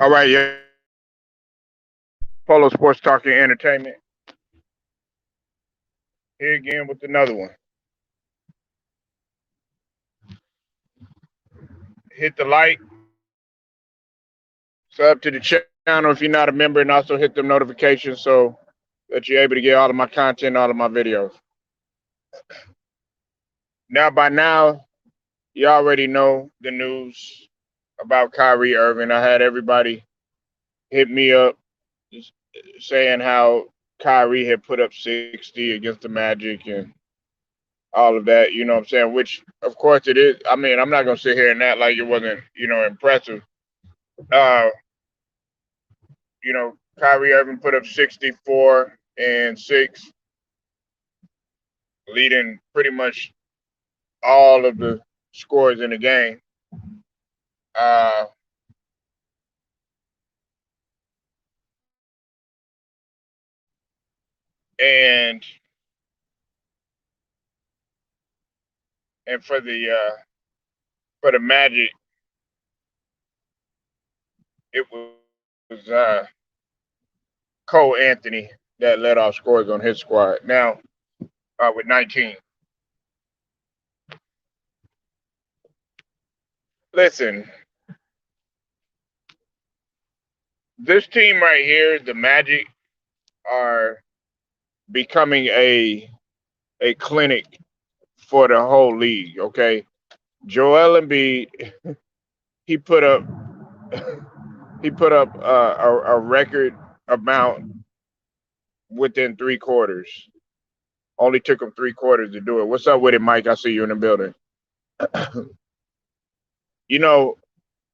All right, yeah. Polo Sports Talking Entertainment here again with another one. Hit the like, sub to the channel if you're not a member, and also hit the notifications so that you're able to get all of my content, all of my videos. By now, you already know the news about Kyrie Irving. I had everybody hit me up saying how Kyrie had put up 60 against the Magic and all of that. You know what I'm saying? Which, of course, it is. I mean, I'm not gonna sit here and act like it wasn't, impressive. Uh, Kyrie Irving put up 64 and 6, leading pretty much all of the scores in the game. Uh, and and for the Magic, it was Cole Anthony that led off scores on his squad. Now with 19. Listen, this team right here, the Magic, are becoming a clinic for the whole league. Okay, Joel Embiid, he put up he put up a record amount within 3 quarters. Only took him 3 quarters to do it. What's up with it, Mike? I see you in the building. You know,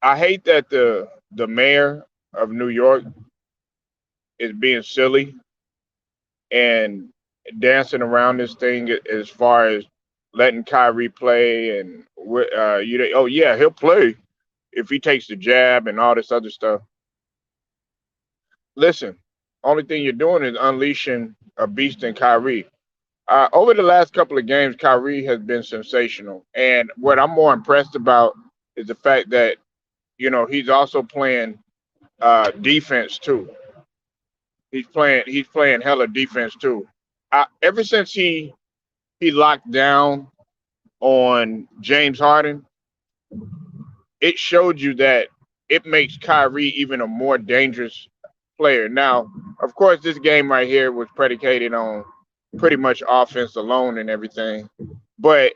I hate that the mayor of New York is being silly and dancing around this thing as far as letting Kyrie play and oh yeah, he'll play if he takes the jab and all this other stuff. Listen, only thing you're doing is unleashing a beast in Kyrie. Over the last couple of games, Kyrie has been sensational, and what I'm more impressed about is the fact that he's also playing defense too. He's playing hella defense too. Ever since he locked down on James Harden, it showed you that it makes Kyrie even a more dangerous player. Now, of course, this game right here was predicated on pretty much offense alone and everything. But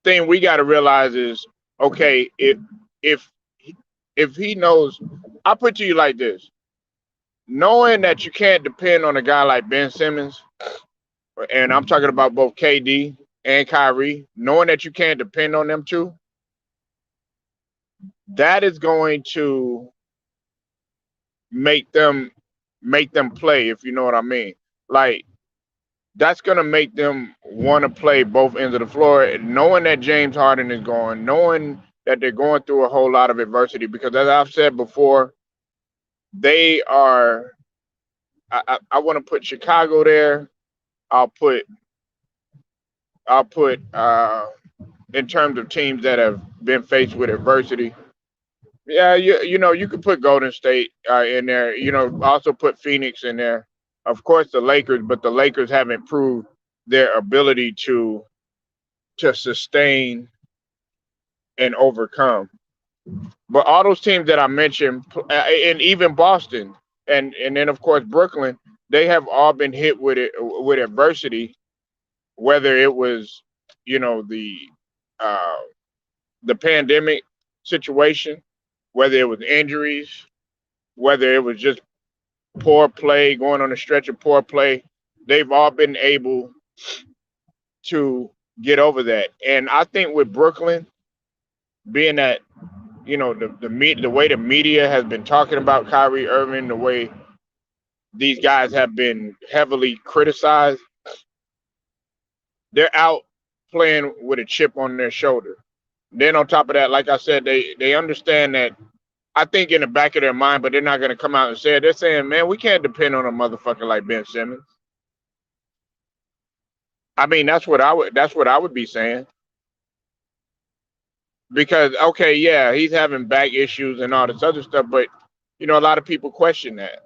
thing we got to realize is, okay, if if he knows, I put to you like this: knowing that you can't depend on a guy like Ben Simmons, and I'm talking about both KD and Kyrie, knowing that you can't depend on them two, that is going to make them make them play, if you know what I mean. Like that's gonna make them want to play both ends of the floor, knowing that James Harden is going, knowing that they're going through a whole lot of adversity. Because as I've said before, they are. I want to put Chicago there. I'll put I'll put in terms of teams that have been faced with adversity. Yeah, you could put Golden State in there. Also put Phoenix in there. Of course, the Lakers, but the Lakers haven't proved their ability to sustain and overcome. But all those teams that I mentioned, and even Boston, and then of course Brooklyn, they have all been hit with adversity. Whether it was, you know, uh, the pandemic situation, whether it was injuries, whether it was just poor play, going on a stretch of poor play, they've all been able to get over that. And I think with Brooklyn, being that the way the media has been talking about Kyrie Irving, the way these guys have been heavily criticized, they're out playing with a chip on their shoulder. Then on top of that, like I said, they understand that. I think in the back of their mind, but they're not going to come out and say it. They're saying, "Man, we can't depend on a motherfucker like Ben Simmons." I mean, that's what I would be saying. because okay, yeah, he's having back issues and all this other stuff, but a lot of people question that.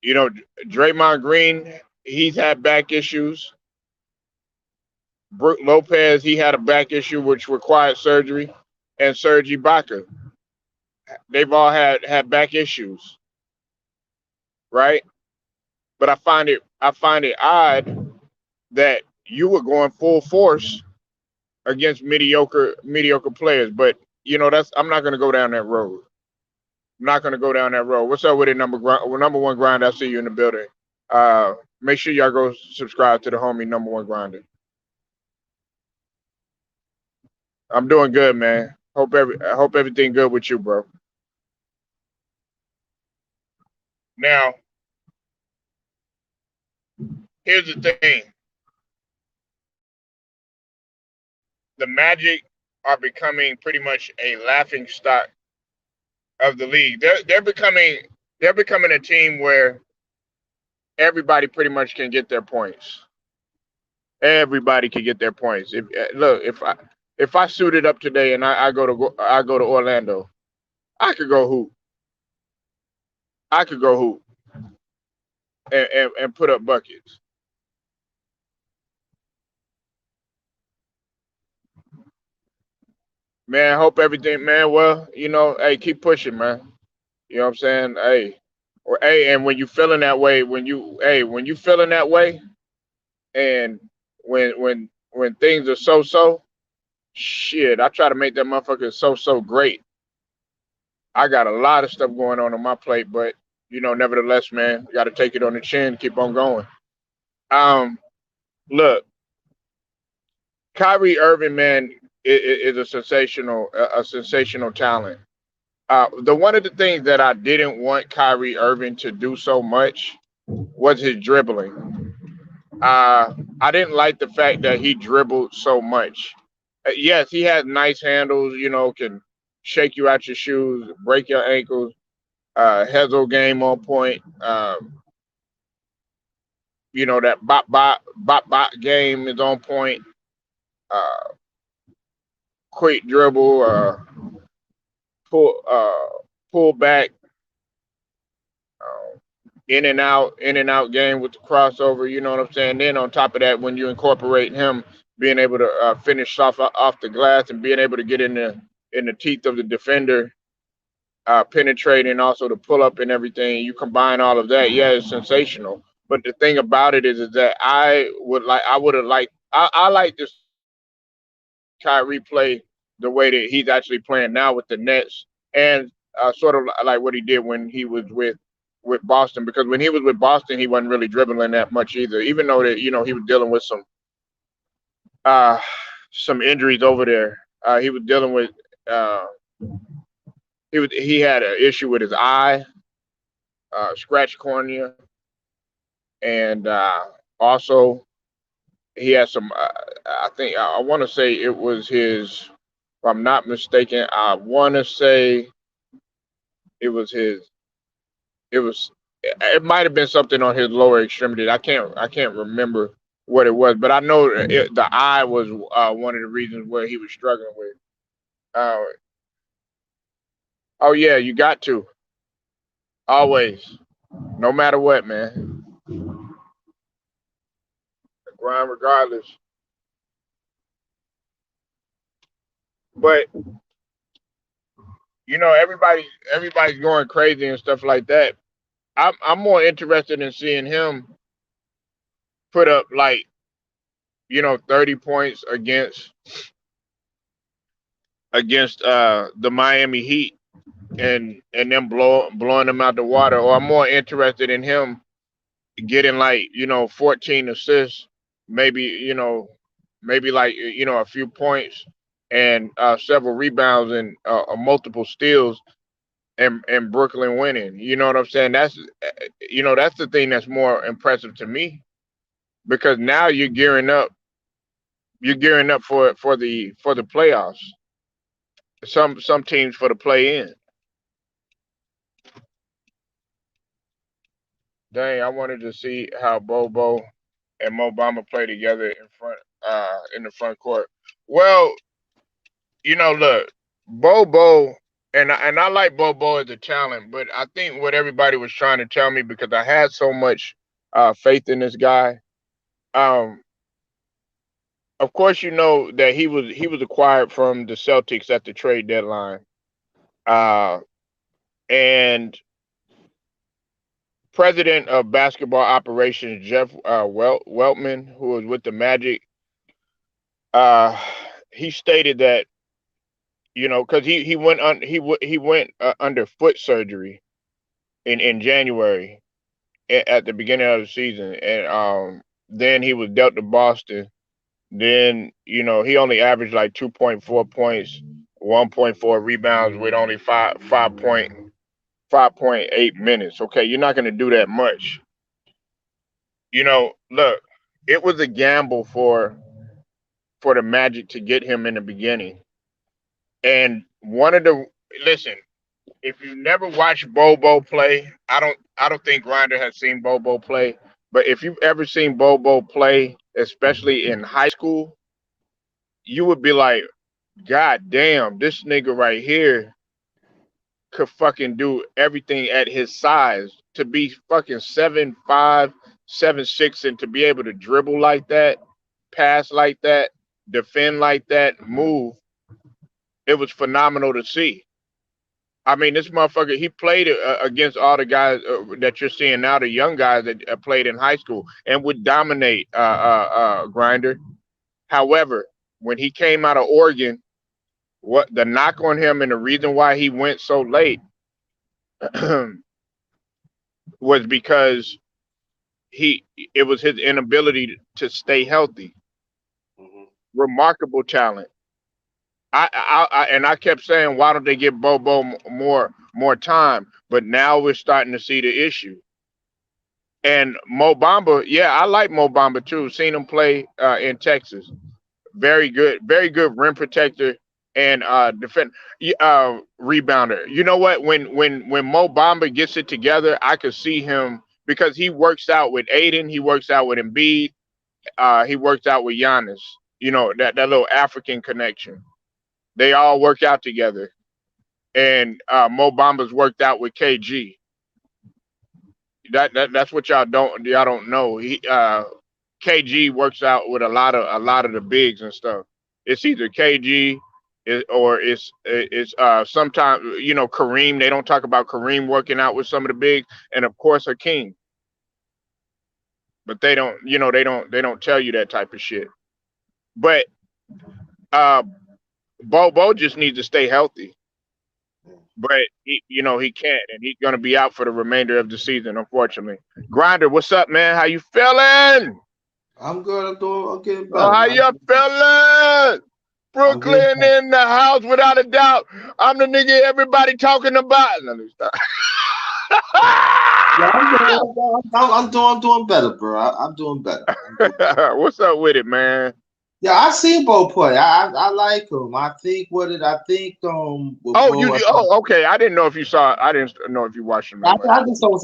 You know, Draymond Green, he's had back issues. Brook Lopez, he had a back issue which required surgery, and Serge Ibaka, they've all had back issues, right? But I find it odd that you were going full force against mediocre players. But that's I'm not gonna go down that road. I'm not gonna go down that road. What's up with it, number one grind? I see you in the building. Make sure y'all go subscribe to the homie number one grinder. I'm doing good, man. I hope everything good with you, bro. Now, here's the thing: the Magic are becoming pretty much a laughing stock of the league. They're becoming a team where everybody pretty much can get their points. Everybody can get their points. If look, if I suited up today and I go to Orlando, I could go hoop. I could go hoop and put up buckets. Man, I hope everything, man. Well, hey, keep pushing, man. You know what I'm saying? Hey, hey, and when you feeling that way, when you feeling that way, and when things are so, shit, I try to make that motherfucker so great. I got a lot of stuff going on my plate, but nevertheless, man, got to take it on the chin, keep on going. Um, Look, Kyrie Irving, man, is a sensational talent. The one of the things that I didn't want Kyrie Irving to do so much was his dribbling. I didn't like the fact that he dribbled so much. Yes, he has nice handles. Can shake you out your shoes, break your ankles. Hezel game on point. That bop game is on point. Uh, Quick dribble, pull pull back, uh, in and out game with the crossover. You know what I'm saying? Then on top of that, when you incorporate him being able to finish off the glass and being able to get in the teeth of the defender, penetrating, also the pull up and everything. You combine all of that, yeah, it's sensational. But the thing about it is that I would have liked, I like this Kyrie play the way that he's actually playing now with the Nets, and sort of like what he did when he was with Boston. Because when he was with Boston, he wasn't really dribbling that much either. Even though that he was dealing with uh, some injuries over there. He was dealing with uh, he had an issue with his eye, scratch cornea, and also he had some. I think I want to say it was his. If I'm not mistaken, I want to say it was his. It was. It might have been something on his lower extremity. I can't remember what it was, but I know the eye was one of the reasons where he was struggling with. Uh, oh yeah, you got to always, no matter what, man, grind regardless. But everybody's going crazy and stuff like that. I'm more interested in seeing him put up like 30 points against the Miami Heat and them blowing them out the water. Or I'm more interested in him getting like 14 assists, maybe maybe like a few points and several rebounds and multiple steals and Brooklyn winning. You know what I'm saying? That's the thing that's more impressive to me because now you're gearing up. You're gearing up for the playoffs. Some teams for the play in. Dang, I wanted to see how Bobo and Mo Bamba play together in the front court. Well, Look, Bobo, and I like Bobo as a talent, but I think what everybody was trying to tell me because I had so much faith in this guy. Um, of course, you know that he was acquired from the Celtics at the trade deadline, uh, and president of basketball operations Jeff Weltman, who was with the Magic, uh, he stated that because he went under foot surgery in January at the beginning of the season, and then he was dealt to Boston. Then he only averaged like 2.4 points, 1.4 rebounds with only 5.8 minutes. Okay, you're not going to do that much. Look, it was a gamble for the Magic to get him in the beginning, and one of the listen. If you never watched Bobo play, I don't think Grinder has seen Bobo play, but if you've ever seen Bobo play, especially in high school, you would be like, God damn, this nigga right here could fucking do everything at his size. To be fucking 7'5", 7'6", and to be able to dribble like that, pass like that, defend like that, move, it was phenomenal to see. I mean, this motherfucker, he played against all the guys that you're seeing now, the young guys that played in high school and would dominate Grinder. However, when he came out of Oregon, what the knock on him and the reason why he went so late was because it was his inability to stay healthy. Hmm. Remarkable talent. I kept saying, why don't they give Bobo more time? But now we're starting to see the issue. And Mo Bamba, yeah, I like Mo Bamba too. Seen him play in Texas. Very good rim protector and rebounder. You know what? When Mo Bamba gets it together, I could see him because he works out with Aiden, he works out with Embiid, he works out with Giannis. That little African connection. They all work out together, and Mo Bamba's worked out with KG. That's what y'all don't know. KG works out with a lot of the bigs and stuff. It's either KG or it's sometimes Kareem. They don't talk about Kareem working out with some of the bigs, and of course Hakeem, but they don't tell you that type of shit. But uh, Bo just needs to stay healthy. But he can't, and he's gonna be out for the remainder of the season, unfortunately. Grinder, what's up, man? How you feeling? I'm good. I'm getting Oh, better, how man. you feeling? I'm getting Brooklyn better. in the house without a doubt. I'm the nigga everybody talking about. No, let me stop. Yeah, I'm doing better, bro. I'm doing better. I'm doing better. What's up with it, man? Yeah, I seen Bo play. I like him. I think what did I think with Oh, Bo. okay. I didn't know if you saw. I didn't know if you watched him that much.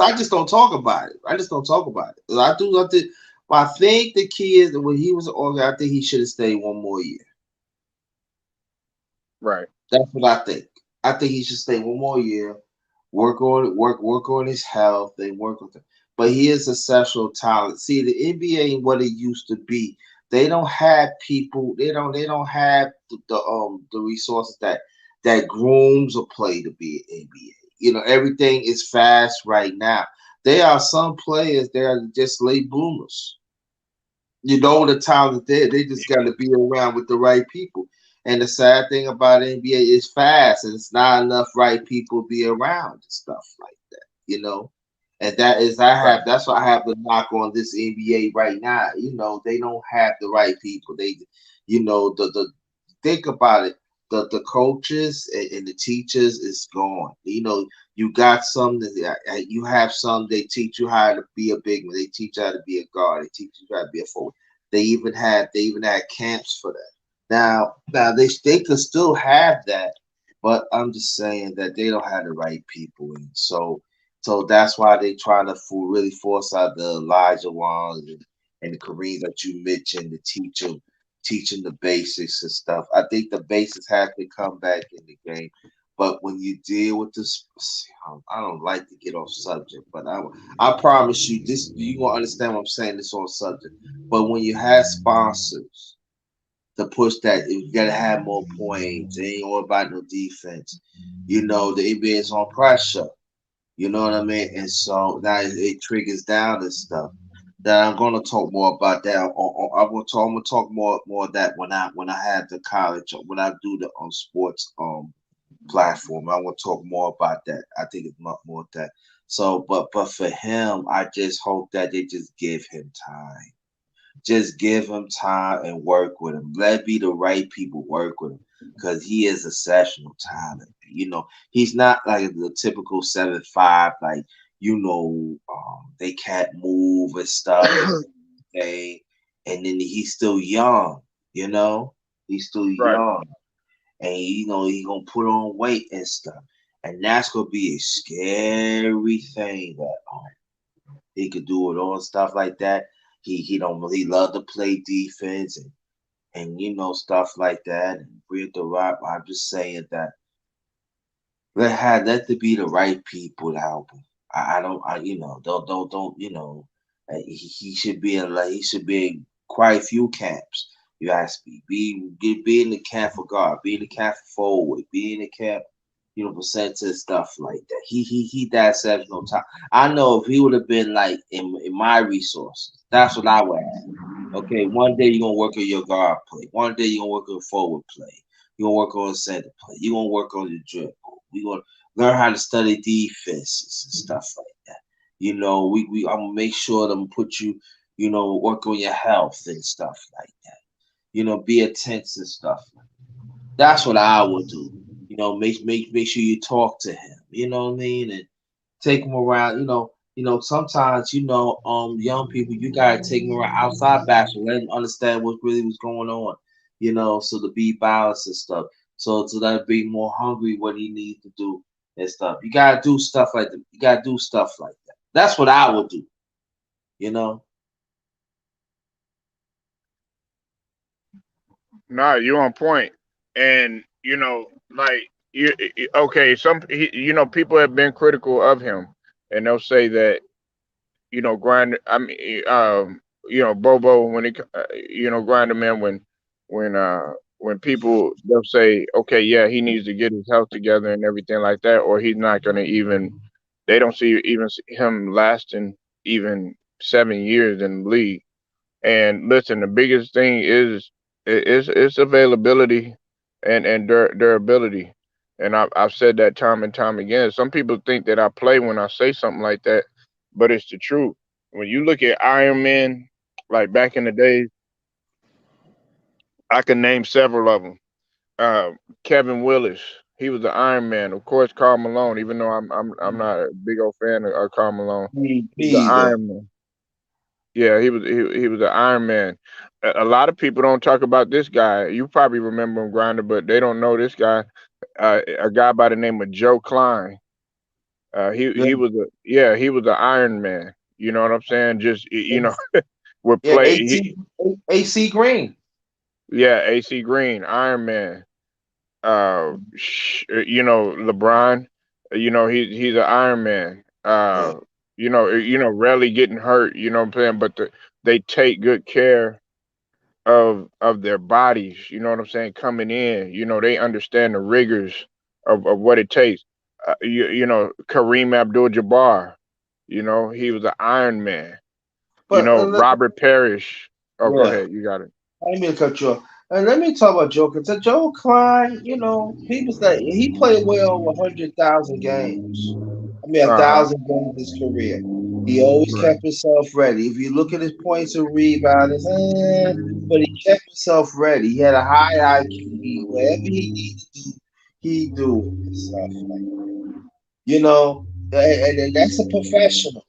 I just don't talk about it. I just don't talk about it. I think, but I think the key is that when he was an organ, I think he should have stayed one more year. Right. That's what I think. I think he should stay one more year, work on his health, and work with it. But he is a special talent. See, the NBA ain't what it used to be. They don't have people. They don't have the resources that grooms a play to be an NBA. Everything is fast right now. There are some players that are just late bloomers. The talent there. They just got to be around with the right people. And the sad thing about NBA is fast, and it's not enough right people to be around and stuff like that. And that is Right. that's what I have to knock on this NBA right now. They don't have the right people. The think about it. The coaches and the teachers is gone. You got some that you have some. They teach you how to be a big man. They teach you how to be a guard. They teach you how to be a forward. They even had camps for that. Now they could still have that, but I'm just saying that they don't have the right people, and so that's why they try to really force out the Elijah Wangs and the Kareem that you mentioned to teach them teaching the basics and stuff. I think the basics have to come back in the game. But when you deal with this, I don't like to get off subject, but I promise you this, you gonna understand what I'm saying. This on subject. But when you have sponsors to push that, you gotta have more points. It ain't all about no defense. The NBA is on pressure. You know what I mean? And so now it triggers down and stuff. That I'm gonna talk more about that. I'm gonna talk more of that when I have the college, when I do the sports platform. I want to talk more about that. I think it's much more of that. So, but for him, I just hope that they just give him time. Just give him time and work with him. Let be the right people work with him because he is exceptional talent. He's not like the typical 7'5", like they can't move and stuff and everything. And then he's still young. You know, he's still Right. young, and he gonna put on weight and stuff, and that's gonna be a scary thing that he could do it all and stuff like that. He don't really love to play defense and stuff like that and bring the rock. I'm just saying that let to be the right people to help him. I don't I don't he should be in he should be in quite a few camps. You ask me, be in the camp for guard, be in the camp for forward, be in the camp, percentage stuff like that. He that says no time. I know if he would have been like in my resources, that's what I would have. Okay, one day you're gonna work on your guard play. One day you're gonna work on forward play. You're gonna work on center play. You're gonna work on your dribble. We're gonna learn how to study defenses and stuff like that. I'm gonna make sure to put you, work on your health and stuff like that. Be attentive and stuff. That's what I would do. Make sure you talk to him. You know what I mean, and take him around. Sometimes young people, you gotta take them around outside basketball, let them understand what really was going on. So to be balanced and stuff. So that be more hungry what he needs to do and stuff. You gotta do stuff like that. You gotta do stuff like that. That's what I would do. You know. Nah, you on point. And like okay, people have been critical of him, and they'll say that grind. I mean, Bobo when it, grind him in when people they'll say, okay, yeah, he needs to get his health together and everything like that, or he's not going to even. They don't see him lasting even 7 years in the league. And listen, the biggest thing is availability and durability. And I've said that time and time again. Some people think that I play when I say something like that, but it's the truth. When you look at Iron Man, like back in the days, I can name several of them. Uh, Kevin Willis, he was the Iron Man. Of course, Carl Malone. Even though I'm not a big old fan of Carl Malone, Me he's the either. Iron Man. Yeah, he was an Iron Man. A lot of people don't talk about this guy. You probably remember him, Grinder, but they don't know this guy. A guy by the name of Joe Klein. Yeah, He was an Iron Man. You know what I'm saying? Just would yeah, play. AC Green. Yeah, AC Green, Iron Man. LeBron. He's an Iron Man. Yeah, Rarely getting hurt. You know what I'm saying? But they take good care of their bodies. You know what I'm saying? Coming in, they understand the rigors of what it takes. Kareem Abdul-Jabbar. He was an Iron Man. but Robert Parrish. Oh, go yeah. ahead. You got it. I didn't mean to cut you off. And let me talk about Joker. So Joe Klein, people say he played well over 100,000 games. I mean, a Uh huh. thousand games in his career. He always Right. kept himself ready. If you look at his points and rebounds, but he kept himself ready. He had a high IQ. Whatever he needed to do, he do it and stuff like and that's a professional.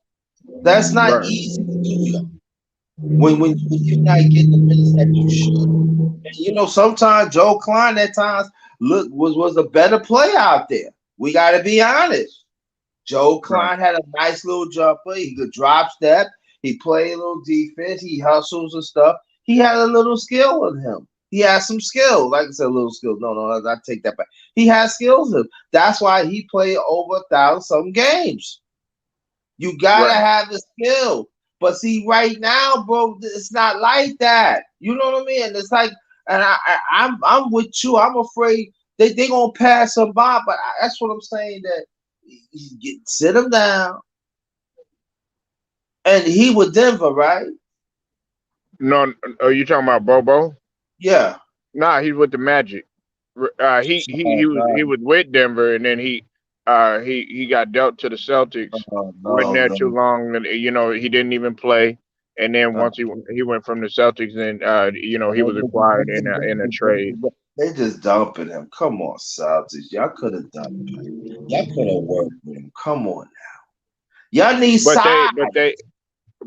That's not Right. easy to do, though. When you're not getting the minutes that you should. And sometimes Joe Klein at times was a better player out there. We got to be honest. Joe Right. Klein had a nice little jumper. He could drop step. He played a little defense. He hustles and stuff. He had a little skill with him. He has some skill. Like I said, a little skill. No, no, I take that back. He has skills. With him. That's why he played over 1,000 some games. You gotta Right. have the skill. But see, right now, bro, it's not like that. You know what I mean? And it's like, and I'm with you. I'm afraid they gonna pass him by. But that's what I'm saying. That sit him down, and he with Denver, right? No, are you talking about Bobo? Yeah. Nah, he's with the Magic. He Oh, was with Denver, and then he got dealt to the Celtics. no, Wasn't no, there no. too long, and he didn't even play. And then No. once he went from the Celtics, then he was acquired in a trade. They just dumping him. Come on, Celtics. Y'all could have done it. Y'all could have worked with him. Come on. Y'all need But they size. but they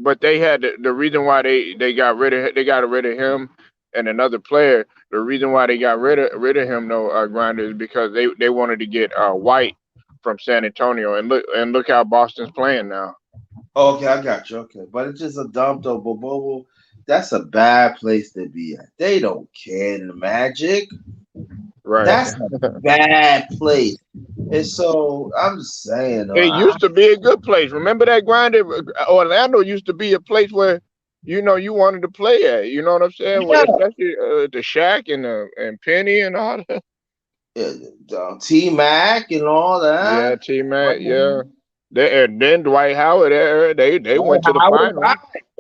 but they had the reason why they got rid of him and another player. The reason why they got rid of him though, Grinder, is because they wanted to get White from San Antonio, and look how Boston's playing now. Okay, I got you. Okay. But it's just a dump though. But Bobo, that's a bad place to be at. They don't care in the Magic. Right. That's a bad place. And so I'm just saying, It used to be a good place. Remember that, Grinder? Orlando used to be a place where you wanted to play at. You know what I'm saying? yeah, Especially the Shaq and Penny and all that. yeah, T Mac and all that. Yeah, T Mac. Yeah. And then Dwight Howard. They Right, went to the Howard, final.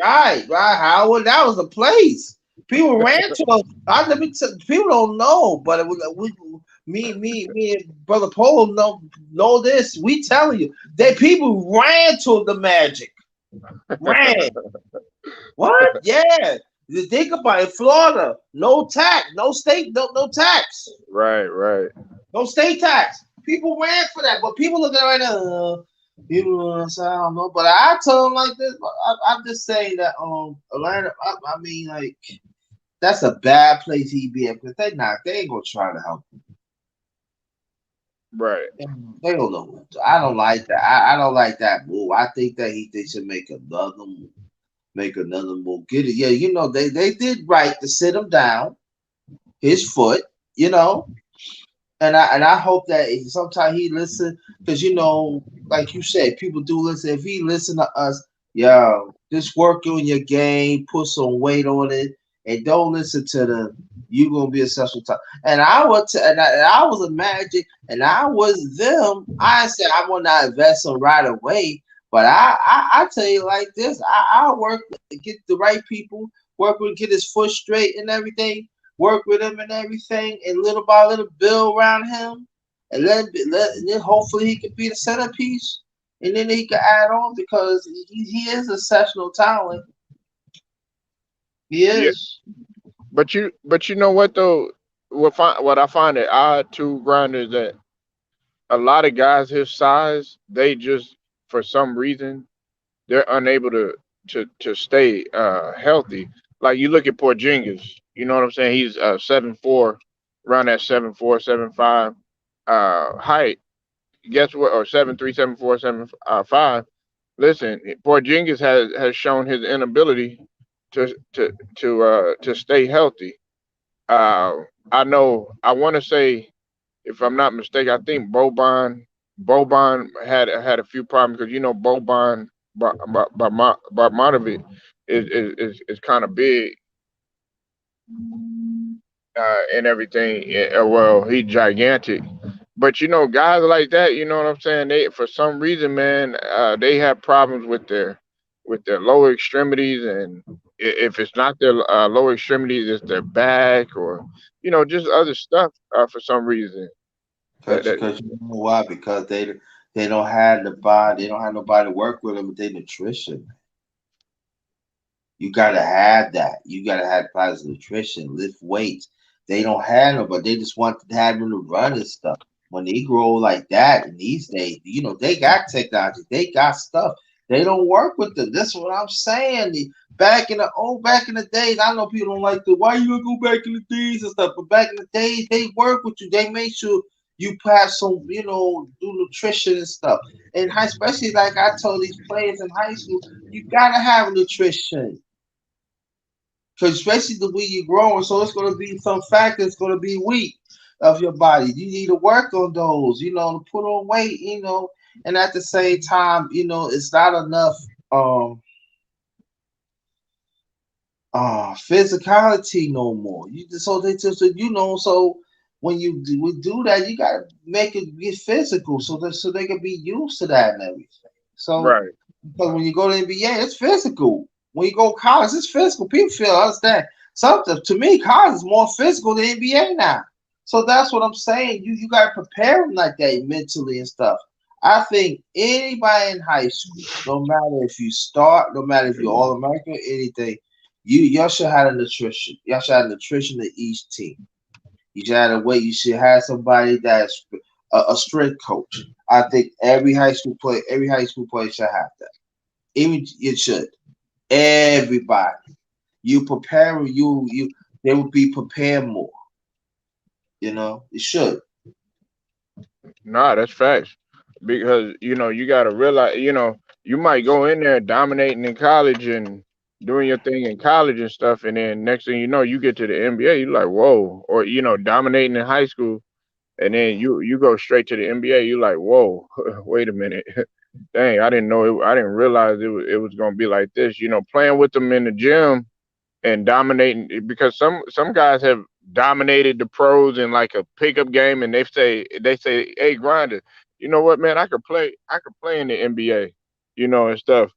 right, Howard. That was the place. People ran to us. People don't know, but me, and brother Polo know this. We telling you, they people ran to the Magic. Ran. What? Yeah. You think about it, Florida, no tax, no state, no tax, Right, right. no state tax. People ran for that, but people looking right now. People, I don't know, but I tell them like this. I'm just saying that Atlanta. I mean, like that's a bad place he be at because they ain't gonna try to help Right. him. They don't know. What to. I don't like that. I don't like that move. I think that they should make another move. Make another move. Get it. Yeah, they did right to sit him down, his foot. You know, and I hope that sometime he listen because like you said, people do listen. If he listen to us, yo, just work on your game, put some weight on it, and don't listen to the you gonna be a successful time. And I was and I was a Magic, and I was them. I said I want to invest them right away, but I tell you like this, I work get the right people, work with get his foot straight and everything, work with him and everything, and little by little build around him, and and then hopefully he could be the centerpiece, and then he can add on because he is a exceptional talent. He Yeah. is. But you know what though? What I find it odd too, Grinder, is that a lot of guys his size, they just for some reason they're unable to stay healthy. Like you look at Porzingis, you know what I'm saying? He's 7'4", around that 7'4", 7'5" height. Guess what? Or 7'3", 7'4", 7'5". Listen, Porzingis has shown his inability to stay healthy. Uh, I know. I want to say, if I'm not mistaken, I think Boban had a few problems because Boban Barmanovic is kind of big and everything. Well, he's gigantic, but guys like that, you know what I'm saying? They for some reason, man, they have problems with their lower extremities, and if it's not their lower extremities, it's their back or just other stuff for some reason. That, that Cause you know why? Because they don't have the body, they don't have nobody to work with them with their nutrition. You gotta have that. You gotta have positive nutrition, lift weights. They don't have no, but they just want to have them to run and stuff. When they grow like that in these days, they got technology, they got stuff. They don't work with them. That's what I'm saying. Back in the days, I know people don't like the why you gonna go back in the days and stuff, but back in the days, they work with you. They make sure you pass some, do nutrition and stuff. And especially like I told these players in high school, you gotta have nutrition. because especially the way you're growing, so it's going to be some factors going to be weak of your body. You need to work on those, to put on weight, and at the same time, it's not enough um physicality no more. So they just so when we do that, you gotta make it get physical so they can be used to that and everything. So Right. because when you go to NBA, it's physical. When you go to college, it's physical. People feel understand something. To me, college is more physical than NBA now. So that's what I'm saying. You gotta prepare them like that mentally and stuff. I think anybody in high school, no matter if you start, no matter if you're all American or anything, y'all should have a nutrition. Y'all should have a nutrition to each team. You should have a way. You should have somebody that's a strength coach. I think every high school player should have that. Even it should. Everybody. You prepare they will be prepared more. It should. Nah, that's facts. Because you gotta realize, you might go in there dominating in college and doing your thing in college and stuff, and then next thing you know, you get to the NBA, you like, whoa, or dominating in high school, and then you go straight to the NBA, you like, whoa, wait a minute, dang, I didn't know it, I didn't realize it was gonna be like this. Playing with them in the gym and dominating, because some guys have dominated the pros in like a pickup game, and they say, hey, Grinder, you know what, man, I could play in the NBA, and stuff,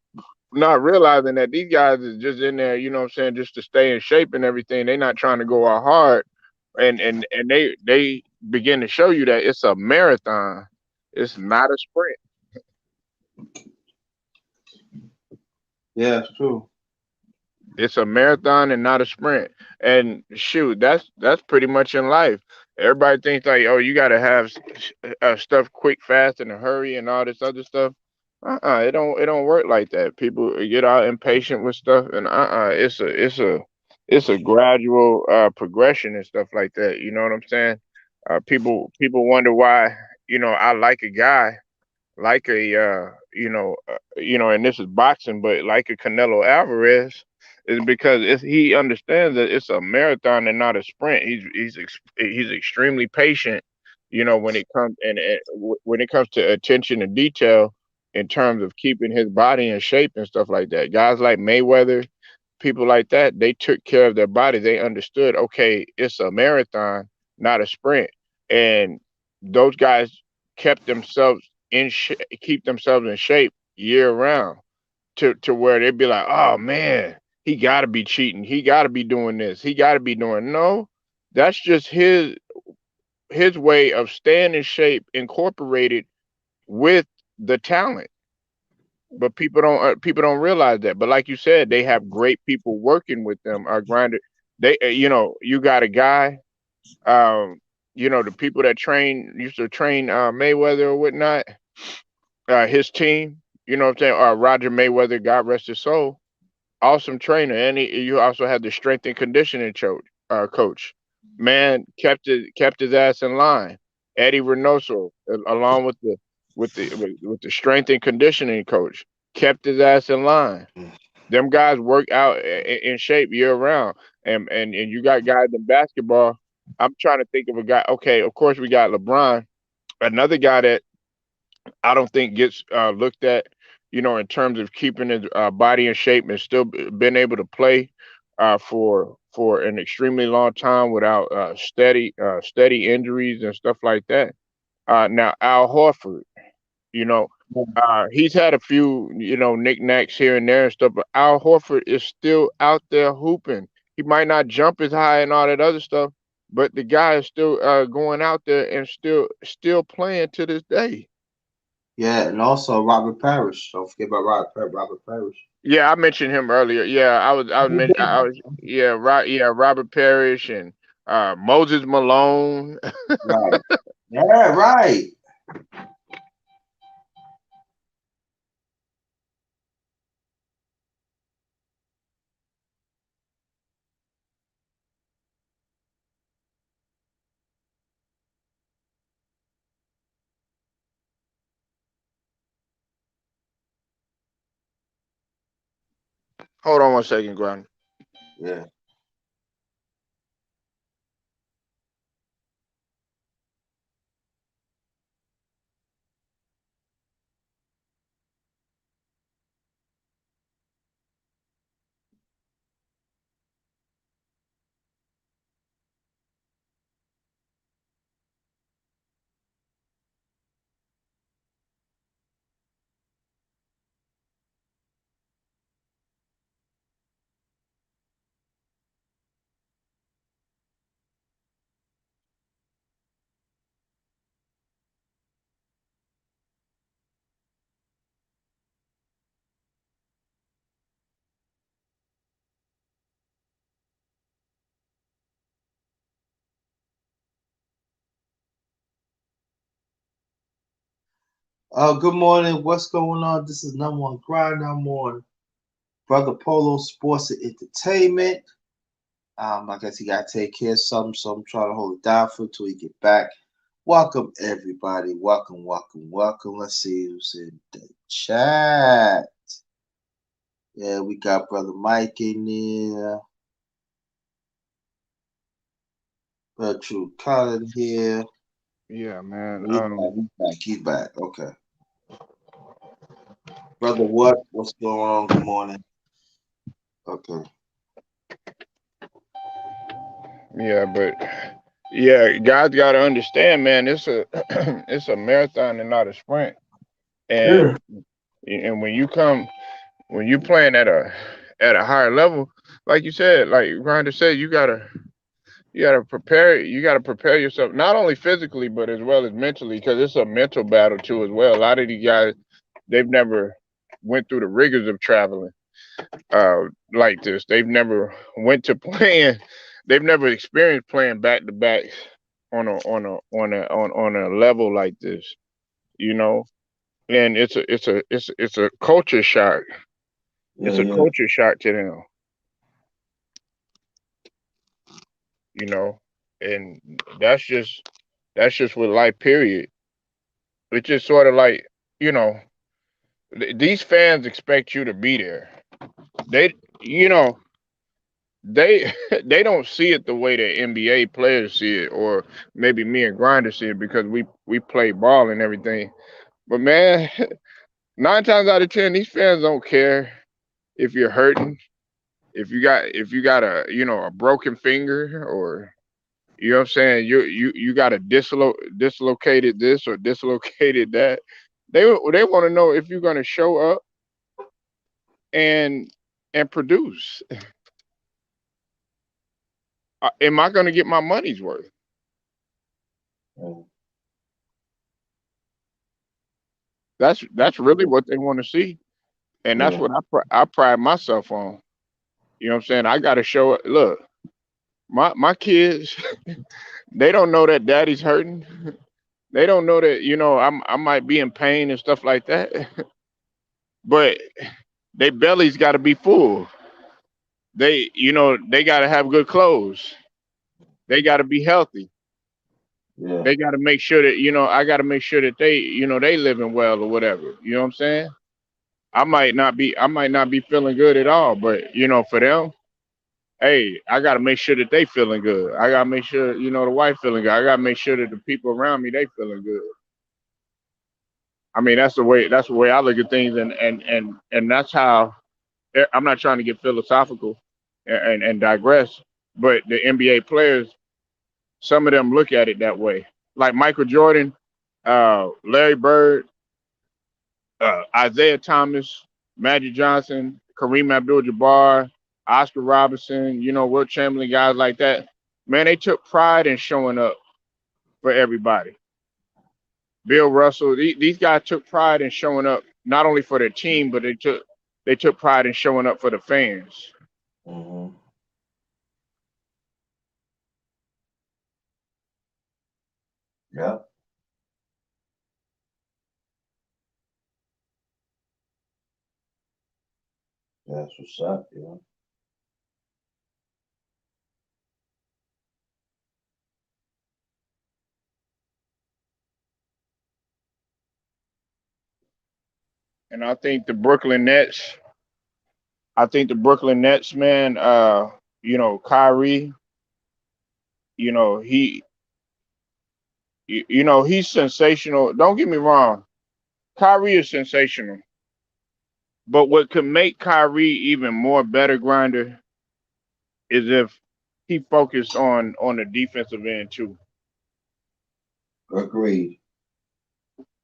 not realizing that these guys is just in there, what I'm saying, just to stay in shape and everything. They're not trying to go out hard, and they begin to show you that it's a marathon, it's not a sprint. Yeah, it's true. It's a marathon and not a sprint. And shoot, that's pretty much in life. Everybody thinks like, oh, you got to have stuff quick, fast, in a hurry, and all this other stuff. It don't work like that. People get all impatient with stuff, and it's a gradual progression and stuff like that. You know what I'm saying? People wonder why I like a guy like and this is boxing, but like a Canelo Alvarez, is because he understands that it's a marathon and not a sprint. He's extremely patient, when it comes when it comes to attention and detail in terms of keeping his body in shape and stuff like that. Guys like Mayweather, people like that, they took care of their body. They understood, okay, it's a marathon, not a sprint, and those guys kept themselves keep themselves in shape year round to where they'd be like, oh man, he got to be cheating, he got to be doing this, he got to be doing no. That's just his way of staying in shape, incorporated with the talent. But people don't realize that. But like you said, they have great people working with them. Grinder, they you got a guy, um, the people that used to train Mayweather or whatnot, his team. You know what I'm saying? Roger Mayweather, God rest his soul, awesome trainer, and you also had the strength and conditioning coach. Man, kept his ass in line. Eddie Reynoso, along with the strength and conditioning coach, kept his ass in line. Them guys work out in shape year round, and you got guys in basketball. I'm trying to think of a guy. Okay, of course we got LeBron, another guy that I don't think gets looked at, in terms of keeping his body in shape and still been able to play for an extremely long time without steady injuries and stuff like that. Now Al Horford, you know, he's had a few knickknacks here and there and stuff, but Al Horford is still out there hooping. He might not jump as high and all that other stuff, but the guy is still going out there and still playing to this day. Yeah, and also Robert Parrish. Don't forget about Robert Parrish. Yeah, I mentioned him earlier. Yeah, yeah, right, yeah, Robert Parrish and Moses Malone. Right. Yeah, right. Hold on one second, Glenn. Yeah. Good morning. What's going on? This is number one grind. I'm on Brother Polo Sports and Entertainment. I guess he got to take care of something, so I'm trying to hold it down for until he get back. Welcome everybody. Welcome, welcome, welcome. Let's see who's in the chat. Yeah, we got Brother Mike in there. Brother True Colin here. Yeah, man. He's back. He's back. He's back. Okay, brother. What's going on? Good morning. Okay. Yeah, but yeah, guys got to understand, man. It's a it's a marathon and not a sprint. Yeah. And when you come when you playing at a higher level, like you said, like Grinder said, you gotta prepare yourself not only physically but as well as mentally because it's a mental battle too as well. A lot of these guys they've never went through the rigors of traveling like this. They've never went to playing. They've never experienced playing back to back on a level like this. You know, and it's a culture shock. Yeah. It's a Yeah. culture shock to them. You know, and that's just with life. Period. It's just sort of like you know these fans expect you to be there. They you know they they don't see it the way that NBA players see it, or maybe me and Grinder see it because we play ball and everything. But man, 9 times out of 10, these fans don't care if you're hurting, if you got a a broken finger, or you know what I'm saying, you got a dislocated this or dislocated that. They want to know if you're gonna show up and produce. Am I gonna get my money's worth? Yeah. That's really what they want to see, and that's Yeah. what I pride myself on. You know what I'm saying? I got to show it. Look, my kids, they don't know that daddy's hurting. They don't know that I might be in pain and stuff like that. But their belly's got to be full. They got to have good clothes. They got to be healthy. Yeah. They got to make sure that I got to make sure that they living well or whatever. You know what I'm saying? I might not be feeling good at all, but for them, hey, I gotta make sure that they feeling good. I gotta make sure, the wife feeling good. I gotta make sure that the people around me they feeling good. I mean, that's the way I look at things, and that's how I'm not trying to get philosophical and digress, but the NBA players, some of them look at it that way. Like Michael Jordan, Larry Bird, Isaiah Thomas, Magic Johnson, Kareem Abdul-Jabbar, Oscar Robertson, Will Chamberlain, guys like that. Man, they took pride in showing up for everybody. Bill Russell, these guys took pride in showing up not only for their team, but they took pride in showing up for the fans. Mm-hmm. Yeah. That's what's up. Yeah. And I think the Brooklyn Nets, man, Kyrie, you know, he he's sensational. Don't get me wrong. Kyrie is sensational. But what could make Kyrie even more better grinder is if he focused on the defensive end too. Agreed.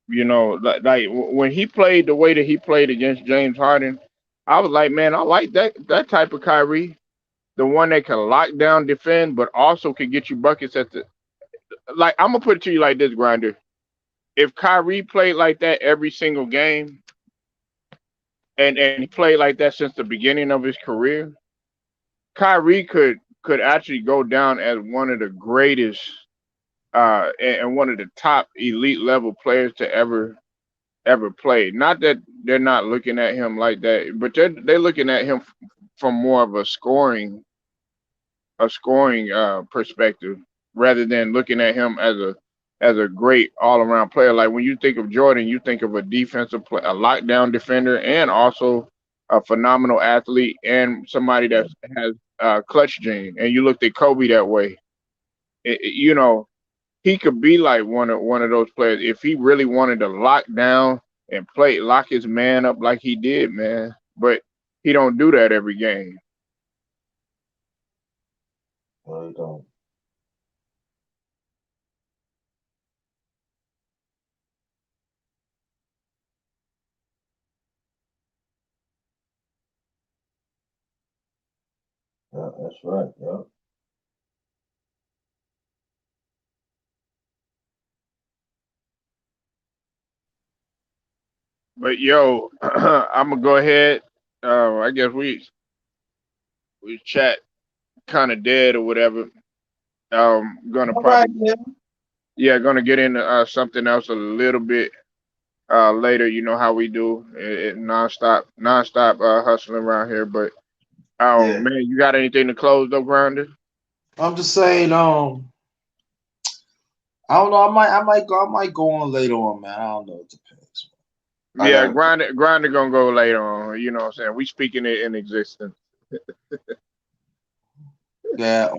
When he played the way that he played against James Harden, I was like, man, I like that type of Kyrie, the one that can lock down, defend, but also can get you buckets at the like. I'm gonna put it to you like this, grinder. If Kyrie played like that every single game, and he played like that since the beginning of his career, Kyrie could actually go down as one of the greatest and one of the top elite level players to ever played. Not that they're not looking at him like that, but they're looking at him from more of a scoring perspective rather than looking at him as a great all around player. Like when you think of Jordan, you think of a defensive play, a lockdown defender, and also a phenomenal athlete and somebody that has clutch gene. And you looked at Kobe that way. He could be like one of those players if he really wanted to lock down and lock his man up like he did, man. But he don't do that every game. I don't. Yeah, that's right. Yeah. But yo, I'm gonna go ahead. I guess we chat kind of dead or whatever. Gonna All right, probably yeah. gonna get into something else a little bit later. You know how we do it nonstop hustling around here. But Yeah. man, you got anything to close though, Grinder? I'm just saying, I don't know. I might go on later on, man. I don't know. It depends. I Yeah, gotta, Grinder gonna go later on. You know what I'm saying? We speaking it in existence. yeah.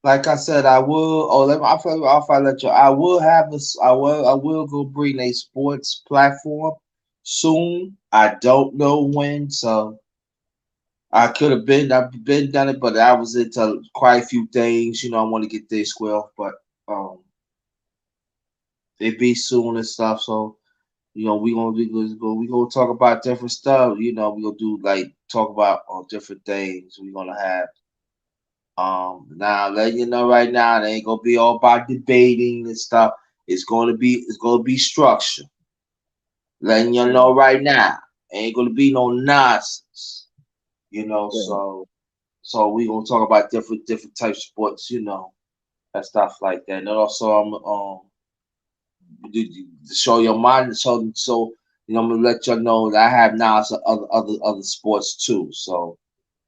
Like I said, I will. Oh, I'll let you. I will have this. I will go bring a sports platform soon. I don't know when, so I could have been. I've been done it, but I was into quite a few things. I want to get this square, but um, it be soon and stuff. So we gonna talk about different stuff. We gonna do like talk about different things. We gonna have now letting you know right now, it ain't gonna be all about debating and stuff. It's gonna be structure. Letting you Yeah, know right now, ain't gonna be no nonsense. yeah. So we gonna talk about different types of sports. And stuff like that. And also to show your mind, so I'm gonna let you know that I have knowledge of other sports too. So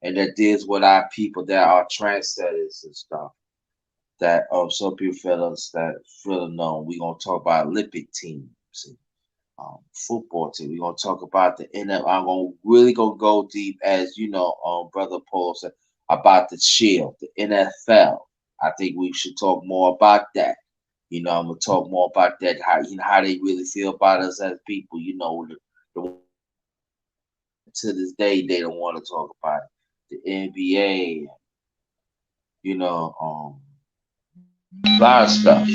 and that deals with our people that are trendsetters and stuff. That some people feel known. We gonna talk about Olympic teams, and, football team. We gonna talk about the NFL. I'm gonna really go deep, as brother Paul said about the Shield, the NFL. I think we should talk more about that. I'm gonna talk more about that. How they really feel about us as people. The ones that to this day they don't want to talk about it. The NBA, a lot of stuff.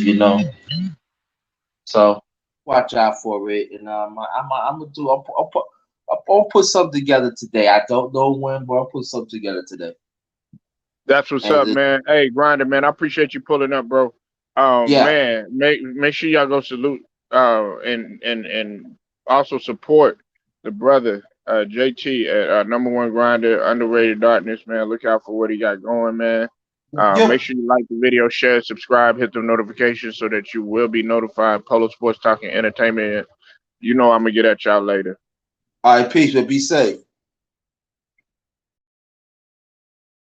So watch out for it, and I'm gonna do. I'll put something together today. I don't know when, but I'll put something together today. That's what's And up, man. Hey, Grinder, man, I appreciate you pulling up, bro. yeah, Man, make sure y'all go salute and also support the brother JT at number one grinder, underrated darkness, man. Look out for what he got going, man. yeah. Make sure you like the video, share, subscribe, hit the notifications so that you will be notified. Polo Sports Talking Entertainment. You know I'm gonna get at y'all later. All right, peace, but be safe.